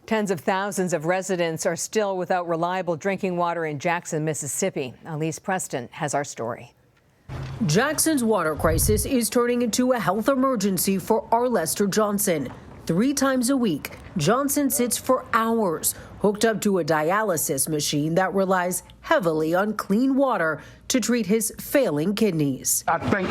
Tens of thousands of residents are still without reliable drinking water in Jackson, Mississippi. Elise Preston has our story. Jackson's water crisis is turning into a health emergency for Lester Johnson. 3 times a week, Johnson sits for hours, hooked up to a dialysis machine that relies heavily on clean water to treat his failing kidneys. I thank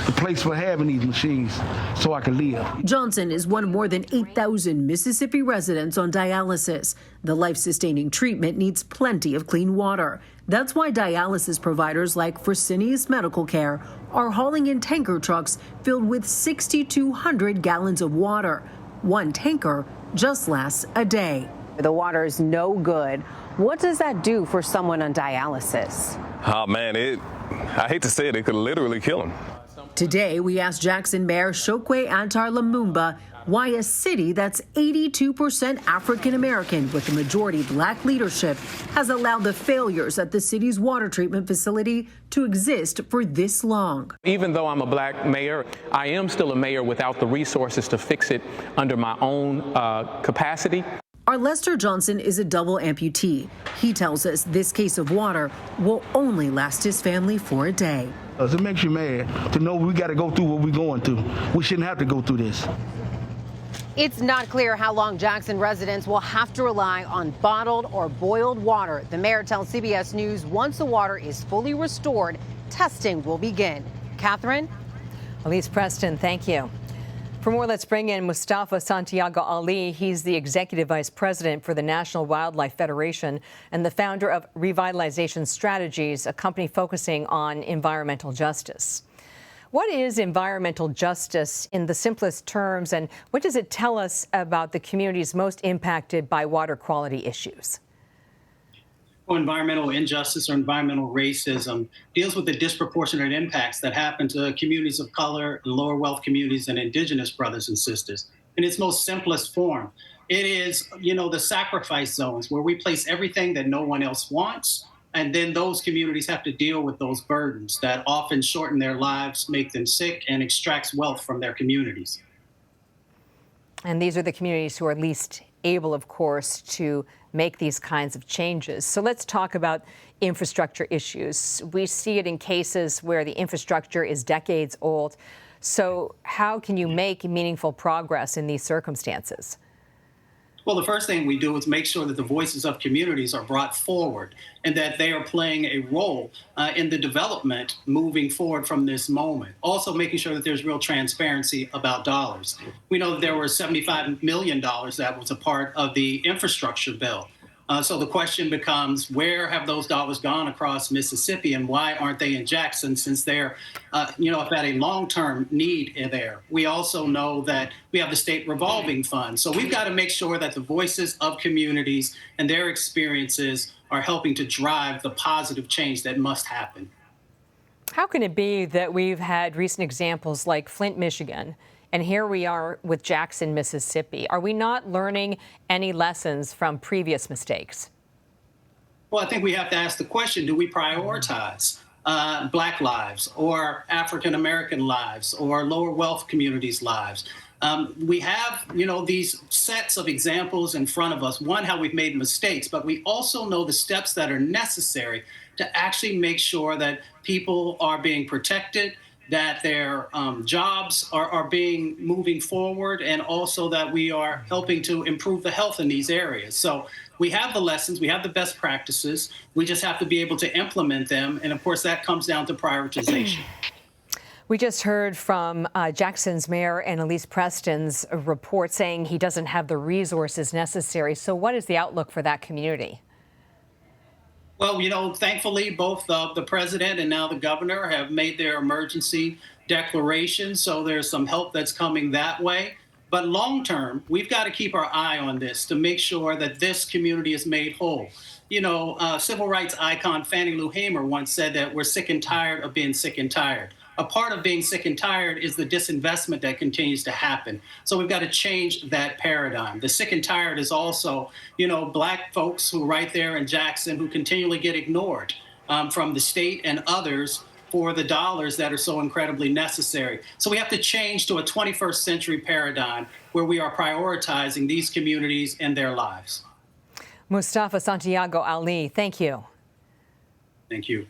the place for having these machines so I can live. Johnson is one of more than 8,000 Mississippi residents on dialysis. The life-sustaining treatment needs plenty of clean water. That's why dialysis providers like Fresenius Medical Care are hauling in tanker trucks filled with 6,200 gallons of water. One tanker just lasts a day. The water is no good. What does that do for someone on dialysis? Oh, man, I hate to say it, it could literally kill him. Today, we asked Jackson Mayor Chokwe Antar Lumumba why a city that's 82% African-American with a majority black leadership has allowed the failures at the city's water treatment facility to exist for this long. Even though I'm a black mayor, I am still a mayor without the resources to fix it under my own capacity. Lester Johnson is a double amputee. He tells us this case of water will only last his family for a day. It makes you mad to know we got to go through what we're going through. We shouldn't have to go through this. It's not clear how long Jackson residents will have to rely on bottled or boiled water. The mayor tells CBS News once the water is fully restored, testing will begin. Catherine? Elise Preston, thank you. For more, let's bring in Mustafa Santiago Ali. He's the Executive Vice President for the National Wildlife Federation and the founder of Revitalization Strategies, a company focusing on environmental justice. What is environmental justice in the simplest terms, and what does it tell us about the communities most impacted by water quality issues? Well, environmental injustice or environmental racism deals with the disproportionate impacts that happen to communities of color, and lower wealth communities, and indigenous brothers and sisters. In its most simplest form, it is, the sacrifice zones where we place everything that no one else wants. And then those communities have to deal with those burdens that often shorten their lives, make them sick, and extracts wealth from their communities. And these are the communities who are least able, of course, to make these kinds of changes. So let's talk about infrastructure issues. We see it in cases where the infrastructure is decades old. So how can you make meaningful progress in these circumstances? Well, the first thing we do is make sure that the voices of communities are brought forward and that they are playing a role in the development moving forward from this moment. Also making sure that there's real transparency about dollars. We know that there were $75 million that was a part of the infrastructure bill. So the question becomes, where have those dollars gone across Mississippi, and why aren't they in Jackson, since they're, at a long-term need there? We also know that we have the state revolving fund. So we've got to make sure that the voices of communities and their experiences are helping to drive the positive change that must happen. How can it be that we've had recent examples like Flint, Michigan, and here we are with Jackson, Mississippi? Are we not learning any lessons from previous mistakes? Well, I think we have to ask the question, do we prioritize Black lives or African-American lives or lower wealth communities' lives? We have, these sets of examples in front of us. One, how we've made mistakes, but we also know the steps that are necessary to actually make sure that people are being protected, that their jobs are being moving forward, and also that we are helping to improve the health in these areas. So we have the lessons, we have the best practices, we just have to be able to implement them. And of course, that comes down to prioritization. We just heard from Jackson's mayor and Elise Preston's report saying he doesn't have the resources necessary. So what is the outlook for that community? Well, thankfully, both the president and now the governor have made their emergency declaration. So there's some help that's coming that way. But long term, we've got to keep our eye on this to make sure that this community is made whole. Civil rights icon Fannie Lou Hamer once said that we're sick and tired of being sick and tired. A part of being sick and tired is the disinvestment that continues to happen. So we've got to change that paradigm. The sick and tired is also, Black folks who right there in Jackson who continually get ignored from the state and others for the dollars that are so incredibly necessary. So we have to change to a 21st century paradigm where we are prioritizing these communities and their lives. Mustafa Santiago Ali, thank you. Thank you.